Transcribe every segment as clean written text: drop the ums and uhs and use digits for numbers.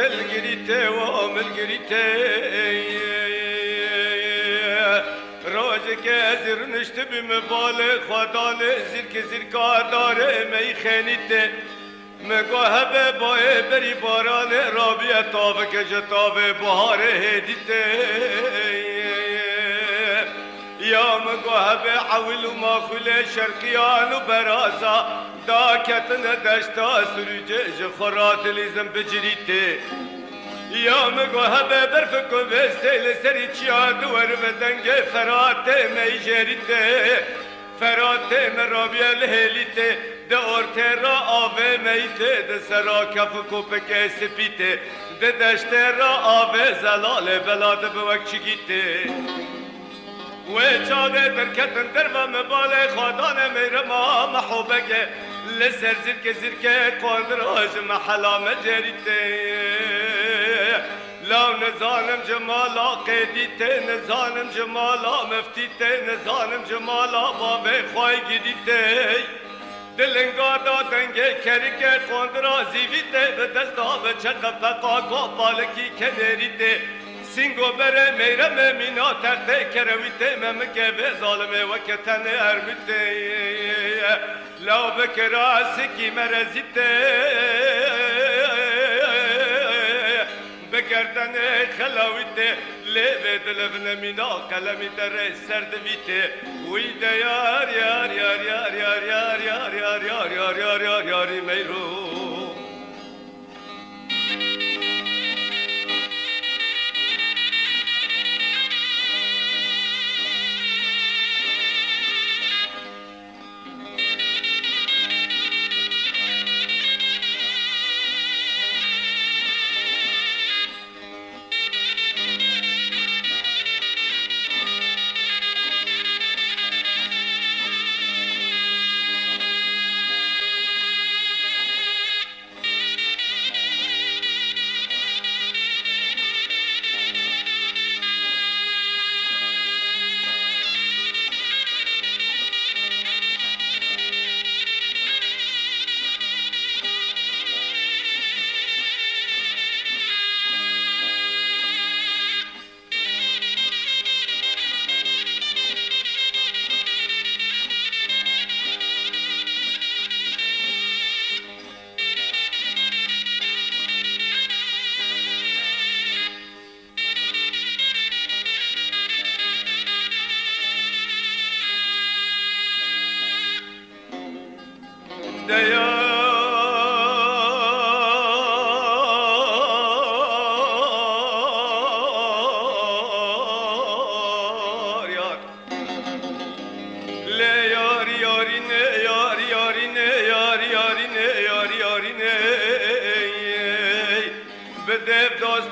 دل گریته و عامل گریته راج که زیر نشته بیم بال خدان زیر که زیر کاداره می خینیته مگاه به بای بری باران رابیه تابه که جتابه بهار هدیته یا مگاه به عول و ماخول شرقیان و برازا دا کتن دشتا سروجه جخورات لیزم بجریته یا مگاه به برف و سیل سری چیا دور و دنگ فراته می جریته فراته مرابیه لهلیته ده ارته را آوه میته ده سرا کف کوپک سپیته ده دشته را آوه زلال بلاده بوک چگیته و چاده درکتن در و مبال خدان میرما محوبکه لسر زرک زرکه قندراج محلا مجریته لا نزانم جمالا قیدیته نزانم جمالا مفتیته نزانم جمالا بابه خواهی گیدیته دلنگا دادنگه کرکه قندرا زیویته به دستا به چقه فقاقا بالکی کنریته سینگو بره میرم مینا تخته کرویته ممکه به ظالمه و کتن ارمیته لو بکرا سکی مرزیته بگردن خلاویته لیوه دلبن مینا قلمی در سردویته ویده یار یار یار یار یار یار یار یار یار یار یار یار یاری میرو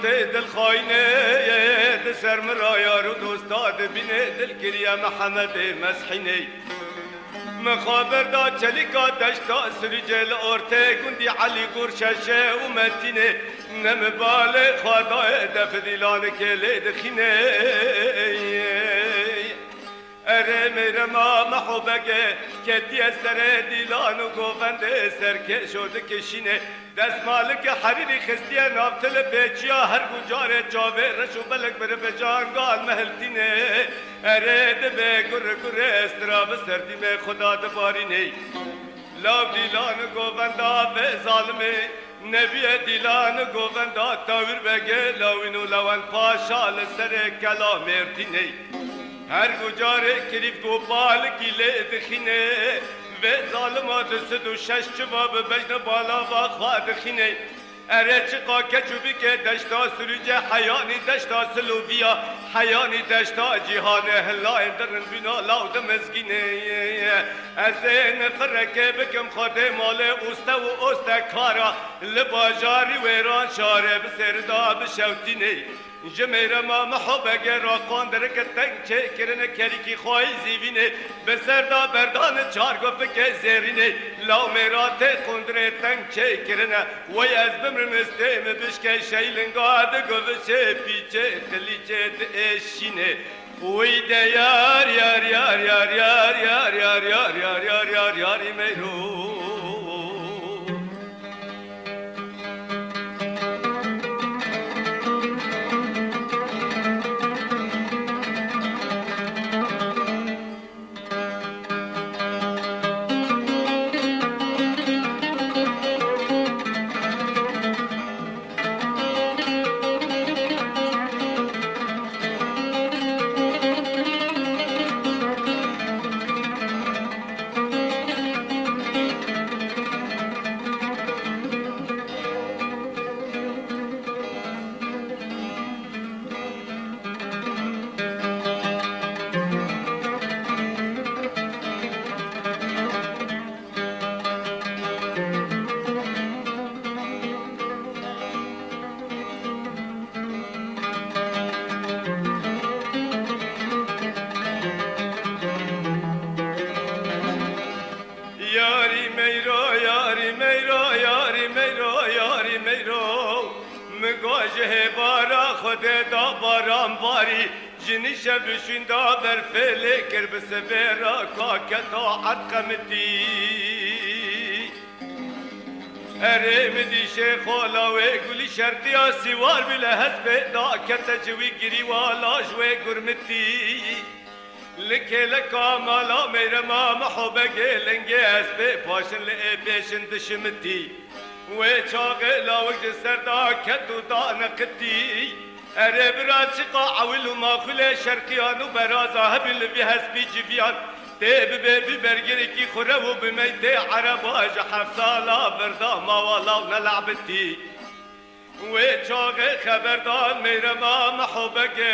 دل خاینه ده سرم را یارو دوستاد بینه دل گریه محمد مسحینه مخابر دا چلیکا دشتا سریجل ارته گندی علی گرششه و متینه نمبال خدای دف دیلانه که لیدخینه اره میرما محبگه کتی سر دیلان و گوونده سرکه شده کشینه دستمالک حریری خستیه نابتل بیچیا هر گجاره جاوه رشو بلک بره به جانگال محلتینه اره ده به گر گر استراب سردیم خدا دبارینه لاو دیلان گوونده به ظالمه نبی دیلان گوونده تاویر بگه لاوینو لون پاشا لسر کلا مرتینه هر گجاره کریف گوپال گیله دخینه و ظالمات سد و شش جواب بجن بالا و خواه دخینه اره چقا کچوبی که دشتا سروجه حیانی دشتا سلوبیا حیانی دشتا جیهان هلا اندرن بینا لاود مزگینه از نفرکه بکم خاده مال اوسته و اوسته کارا لباجاری ویران شاره بسردا بشوتینه جمیره ما محبگه را قاندره که تنگ چه کرنه کری کی خواهی زیوینه به سردا بردان چارگو بکه زیرینه لاو میراته قندره تنگ چه کرنه وی از بمرم استیم بشکه شیلنگاده گوشه پیچه خلیچه اشینه وی ده یار یار یار یار یار یار یار یار یار یار یار یاری میرو. 「واجه بارا خود دا باران باری جنی شبشون دا برفله کر بسبرا کاکتا عد قمتی اره مدی شیخولاوه گلی شرطی سیوار بله حسب دا کتا جوی گری والا جوی گرمتی لکه لکا مالا میرما محبگه لنگه اسبه پاشن لئه پیشن دشمتی و چاقه لاوک جسر دا کتو دا نقتی اره برا چقا عولو ماخول شرقیانو برازا هبل بی حسبی جبیان تیب بی برگری کی خوره و بمیت عربا جحف سالا بردا ماوالا و نلعبتی و چاقه خبردان میرما محبگه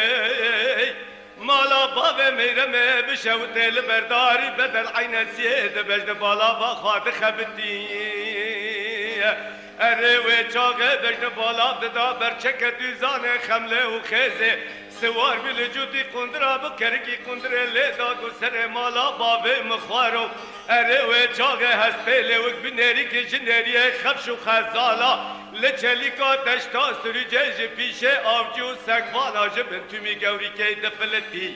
مالا بابا میرمه بشوت البرداری بدل عین سید بجد بالا با خاط خبتی اره و چاقه بجد بالا ددا برچک دوزان خمله و خیزه سوار بلجودی قندرا بکرکی قندره لیدا گو سر مالا بابا مخوارو اره و چاقه هسته لیوک بنیری که جنیریه خبش و خزالا لچلی کا دشتا سریجه پیشه آوجو سگوانا جبن تومی گوری که دفلتی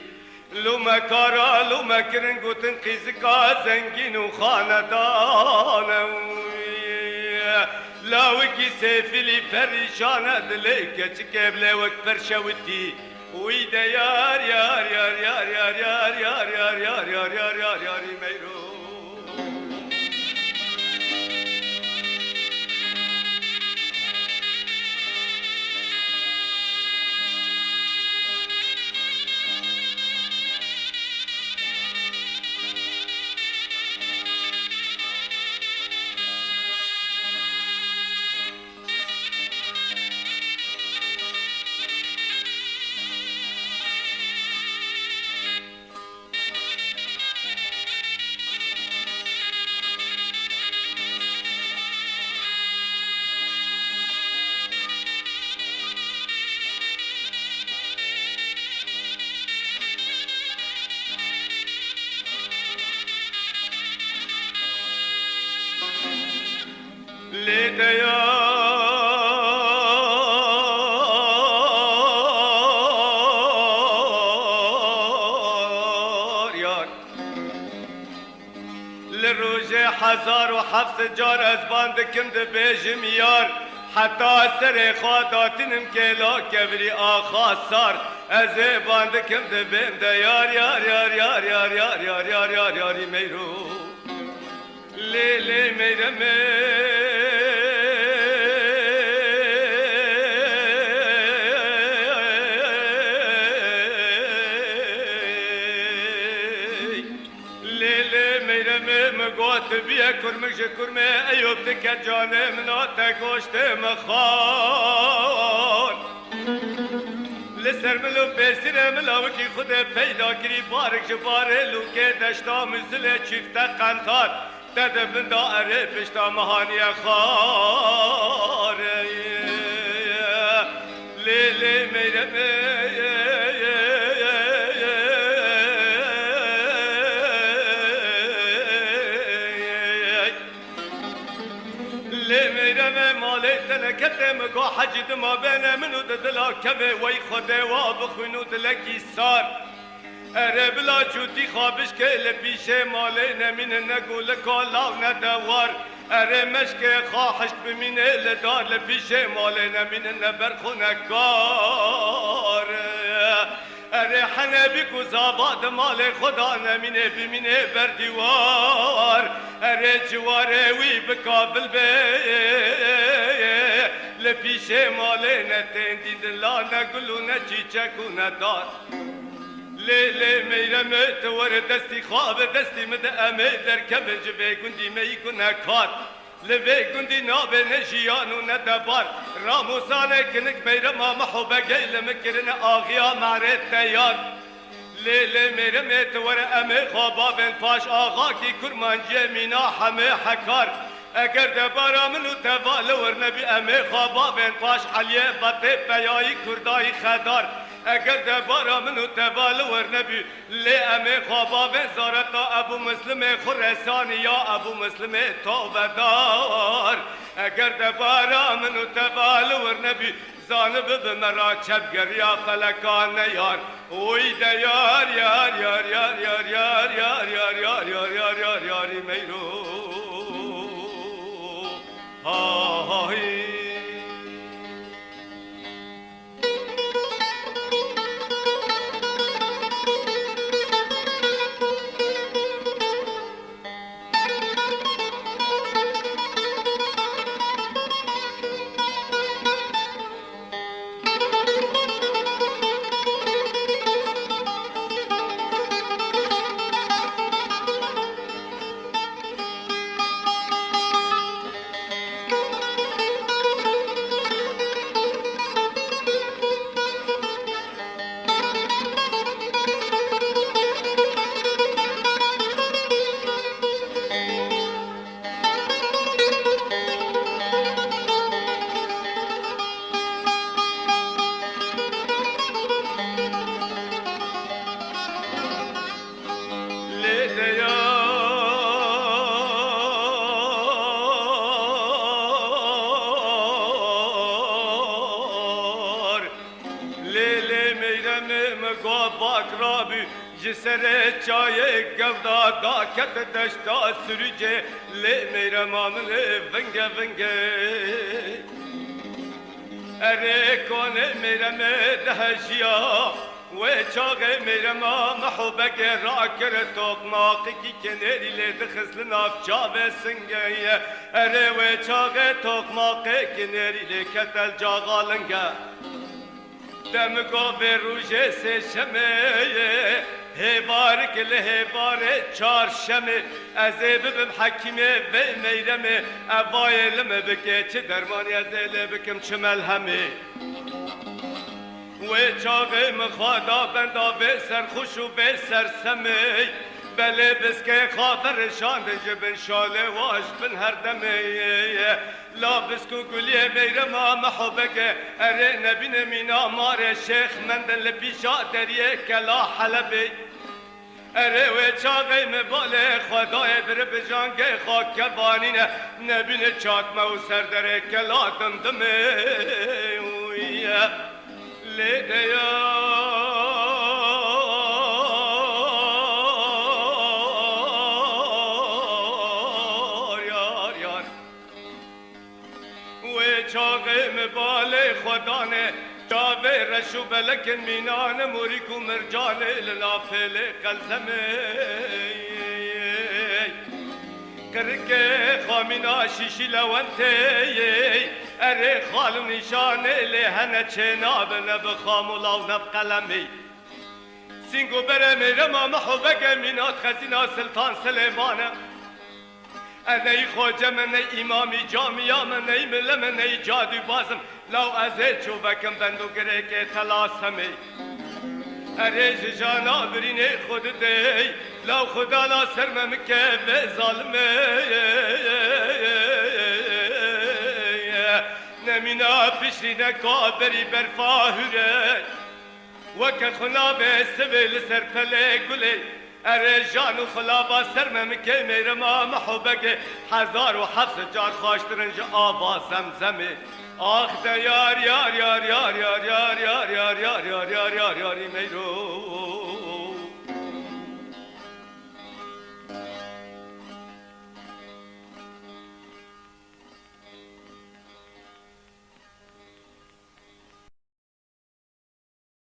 لوما کارا لوما کرن گوتن قیزکا زنگین و خاندان لاوکی سیفلی پریشانه دلی کچ کبله وک پرشوتی ویده یار یار یار یار یار یار یار یار یار یار یار یار یاری میرو هزار و هفت جار از باند کند بیجم یار حتی سر خاداتنم که لا کبری آخا سار از باند کند بند یار یار یار یار یار یار یار یار یار یاری میرو لی میرمه بیا کرمش کرمه ایوب تکت جانه منا تگوشت مخان لسر ملو پیسیر ملاو کی خود پیدا کری بارک جباره لوکه دشتا مزل چیفت قنطار دد بندا اره پشتا مهانی خاره لیلی میرمه تلكتم قو حجد ما بين منو ددلا كبه وي خده وابخنو دلكي صار اره بلا جوتي خابش که لپیشه ماله نمین نگول کالاو ندوار اره مشک خواهشت بمینه لدار لپیشه ماله نمین نبرخونکار اره حنبی کو زاباد مال خدا نمینه بمینه بردیوار اره جواره وی بکابل به لپیشه ماله نتندی دلا نگلو نچیچکو ندار لیلی میرمه تور دستی خواب دستی مده امه در کبج بیگندی میکنه کار لبی گندی نابه نجیانو ندبار راموسانه کنک میرما محبه گیل مکرن آغیا معرد تیار لیلی میرمه تور امه خوابا بین پاش آغا کی کرمانجی مینا همه حکار اگر دبارا منو توال ورنبی امه خوابا بین پاش علیه بطه بیایی کردای خدار اگر دبارا منو توال ورنبی لی امه خوابا بین زارتا ابو مسلم خرسانی یا ابو مسلم توبدار اگر دبارا منو توال ورنبی زانب بمرا چپ گریا فلکان یار اوی ده یار یار یار یار یار یار یار یار یار یار یار یار یاری میرو های جسر چای گودا دا کت دشتا سرجه لی میرا مامن ونگه ونگه اره کنه میرا مدهجیا و چاق میرا ما محبک را کر توقناقی کی کنیری لی دخسل ناف چاوه سنگه اره و چاق توقناقی کنیری لی کتل جاغالنگه دمگو به روژه سه شمه هبارك لهبار چارشمه از ببم حکیمه و میرمه اوایلم بکه چه درمانی از بکم چه ملهمه و چاقه مخوادا بندا به سرخوش و به سرسمه بله بسکه خاطرشان جبن شاله واش بن هر دمه لا بسکو گلیه میرما محبکه اره نبین مینا مار شیخ مندن لپیشا دریه کلا حلبه اره و چاقه مباله خدای بر بجانگه خاک بانینه نبین چاکمه و سردره کلا دمدمه لیده خدانه جاوه رشو بلکن مینان موریکو مرجان لنافل قلزمه کرکه خامینا شیشی لونته اره خالو نشانه لهنه چه ناب نب خامولا و نب قلمی سینگو بره میرما محبک مینات خزینا سلطان سلیمانه انی خوجه من نی امامی جامعه من نی مله من نی جادو بازم لو ازه چوبکم بندو گره که تلاسمی اره جانا برینه خود دی لو خدا لا سرم مکه به ظالمه نمینا پیشینه کابری برفاهره وکه خنا به سبیل سرپله گله اره جانو خلابا سرمم که میرما محبک 1700 جار خواشترنج آبا زمزمه آخ ده یار یار یار یار یار یار یار یار یار یار یار یار یاری میرو